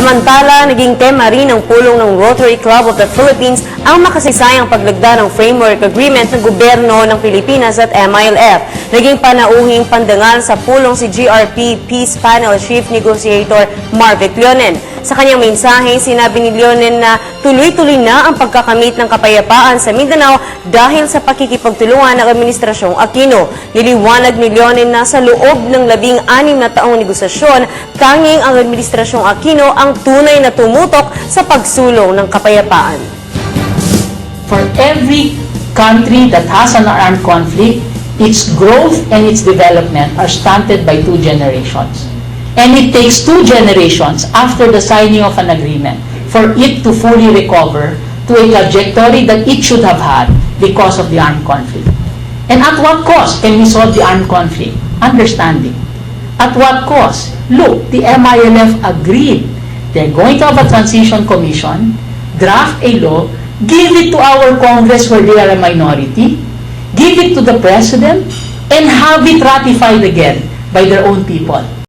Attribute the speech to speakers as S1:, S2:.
S1: Samantala, naging tema rin ng pulong ng Rotary Club of the Philippines ang makasaysayang paglagda ng Framework Agreement ng Gobyerno ng Pilipinas at MILF. Naging panauhing pandangal sa pulong si GRP Peace Panel Chief Negotiator Marvic Leonen. Sa kanyang mensahe, sinabi ni Leonen na tuloy-tuloy na ang pagkakamit ng kapayapaan sa Mindanao dahil sa pakikipagtulungan ng Administrasyong Aquino. Niliwanag ni Leonen na sa loob ng 16 na taong negosasyon, tanging ang Administrasyong Aquino ang tunay na tumutok sa pagsulong ng kapayapaan.
S2: For every country that has an armed conflict, its growth and its development are stunted by 2 generations. And it takes 2 generations after the signing of an agreement for it to fully recover to a trajectory that it should have had because of the armed conflict. And at what cost can we solve the armed conflict? Understanding. At what cost? Look, the MILF agreed. They're going to have a transition commission, draft a law, give it to our Congress where they are a minority, give it to the President, and have it ratified again by their own people.